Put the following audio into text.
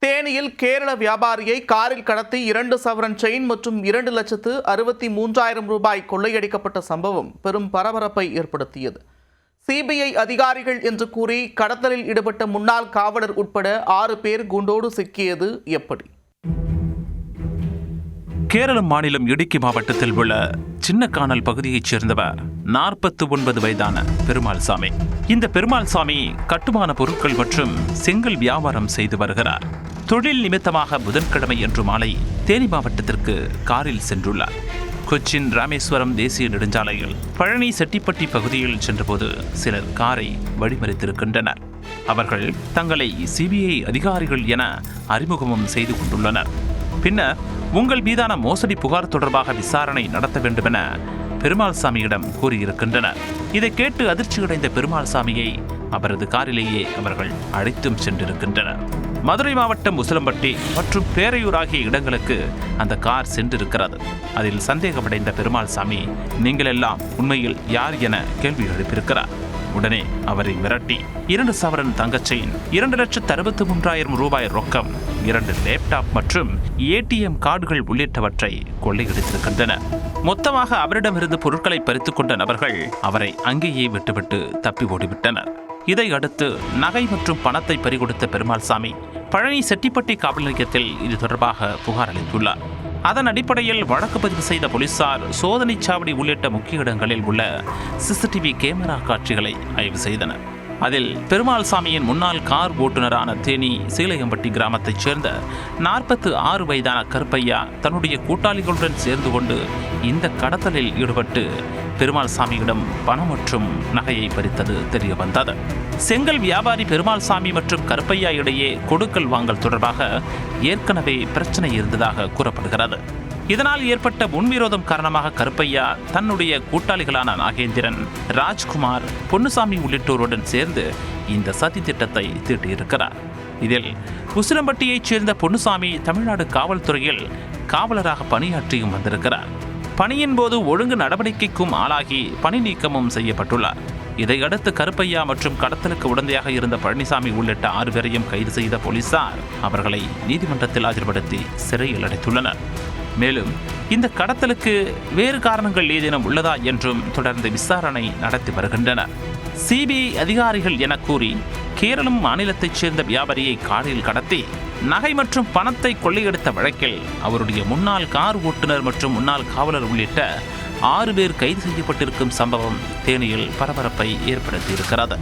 தேனியில் கேரள வியாபாரியை காரில் கடத்தி 2 சவரன் செயின் மற்றும் 2,63,000 ரூபாய் கொள்ளையடிக்கப்பட்ட சம்பவம் பெரும் பரபரப்பை ஏற்படுத்தியது. சிபிஐ அதிகாரிகள் என்று கூறி கடத்தலில் ஈடுபட்ட முன்னாள் காவலர் உட்பட 6 பேர் குண்டோடு சிக்கியது எப்படி? கேரள மாநிலம் இடுக்கி மாவட்டத்தில் உள்ள சின்னக்கானல் பகுதியைச் சேர்ந்தவர் 49 வயதான பெருமாள்சாமி. இந்த பெருமாள்சாமி கட்டுமான பொருட்கள் மற்றும் செங்கல் வியாபாரம் செய்து வருகிறார். தொழில் நிமித்தமாக புதன்கிழமை அன்று மாலை தேனி மாவட்டத்திற்கு காரில் சென்றுள்ளார். கொச்சின் ராமேஸ்வரம் தேசிய நெடுஞ்சாலையில் பழனி செட்டிப்பட்டி பகுதியில் சென்றபோது சிலர் காரை வழிமறித்திருக்கின்றனர். அவர்கள் தங்களை சிபிஐ அதிகாரிகள் என அறிமுகமும் செய்து கொண்டுள்ளனர். பின்னர் உங்கள் மீதான மோசடி புகார் தொடர்பாக விசாரணை நடத்த வேண்டும் என பெருமாள்சாமியிடம் கூறியிருக்கின்றனர். இதை கேட்டு அதிர்ச்சியடைந்த பெருமாள்சாமியை அவரது காரிலேயே அவர்கள் அழைத்தும் சென்றிருக்கின்றனர். மதுரை மாவட்டம் உசிலம்பட்டி மற்றும் பேரையூர் ஆகிய இடங்களுக்கு அந்த கார் சென்றிருக்கிறது. அதில் சந்தேகமடைந்த பெருமாள்சாமி நீங்கள் எல்லாம் உண்மையில் யார் என கேள்வி எழுப்பியிருக்கிறார். உடனே அவரை மிரட்டி 2 சவரன் தங்கச் செயின், 2,63,000 ரூபாய் ரொக்கம், 2 லேப்டாப் மற்றும் ஏடிஎம் கார்டுகள் உள்ளிட்டவற்றை கொள்ளையடித்திருக்கின்றனர். மொத்தமாக அவரிடமிருந்து பொருட்களை பறித்துக் கொண்ட நபர்கள் அவரை அங்கேயே விட்டுவிட்டு தப்பி ஓடிவிட்டனர். இதையடுத்து நகை மற்றும் பணத்தை பறிகொடுத்த பெருமாள்சாமி பழனி செட்டிப்பட்டி காவல் நிலையத்தில் இது தொடர்பாக புகார் அளித்துள்ளார். அதன் அடிப்படையில் வழக்கு பதிவு செய்த போலீசார் சோதனை சாவடி உள்ளிட்ட முக்கிய இடங்களில் உள்ள சிசிடிவி கேமரா காட்சிகளை ஆய்வு செய்தனர். அதில் பெருமாள்சாமியின் முன்னாள் கார் ஓட்டுநரான தேனி சீலையம்பட்டி கிராமத்தைச் சேர்ந்த 46 வயதான கருப்பையா தன்னுடைய கூட்டாளிகளுடன் சேர்ந்து கொண்டு இந்த கடத்தலில் ஈடுபட்டு பெருமாள்சாமியிடம் பணம் மற்றும் நகையை பறித்தது தெரிய வந்தது. செங்கல் வியாபாரி பெருமாள்சாமி மற்றும் கருப்பையா இடையே கொடுக்கல் வாங்கல் தொடர்பாக ஏற்கனவே பிரச்சனை இருந்ததாக கூறப்படுகிறது. இதனால் ஏற்பட்ட முன்விரோதம் காரணமாக கருப்பையா தன்னுடைய கூட்டாளிகளான நாகேந்திரன், ராஜ்குமார், பொன்னுசாமி உள்ளிட்டோருடன் சேர்ந்து இந்த சதி திட்டத்தை தீட்டியிருக்கிறார். இதில் உசிலம்பட்டியைச் சேர்ந்த பொன்னுசாமி தமிழ்நாடு காவல்துறையில் காவலராக பணியாற்றியும் வந்திருக்கிறார். பணியின் போது ஒழுங்கு நடவடிக்கைக்கும் ஆளாகி பணி நீக்கமும் செய்யப்பட்டுள்ளார். இதையடுத்து கருப்பையா மற்றும் கடத்தலுக்கு உடந்தையாக இருந்த பழனிசாமி உள்ளிட்ட 6 பேரையும் கைது செய்த போலீசார் அவர்களை நீதிமன்றத்தில் ஆஜர்படுத்தி சிறையில் அடைத்துள்ளனர். மேலும் இந்த கடத்தலுக்கு வேறு காரணங்கள் ஏதேனும் உள்ளதா என்றும் தொடர்ந்து விசாரணை நடத்தி வருகின்றனர். சிபிஐ அதிகாரிகள் என கூறி கேரளம் மாநிலத்தைச் சேர்ந்த வியாபாரியை காரில் கடத்தி நகை மற்றும் பணத்தை கொள்ளையடித்த வழக்கில் அவருடைய முன்னாள் கார் ஓட்டுநர் மற்றும் முன்னாள் காவலர் உள்ளிட்ட 6 பேர் கைது செய்யப்பட்டிருக்கும் சம்பவம் தேனியில் பரபரப்பை ஏற்படுத்தியிருக்கிறது.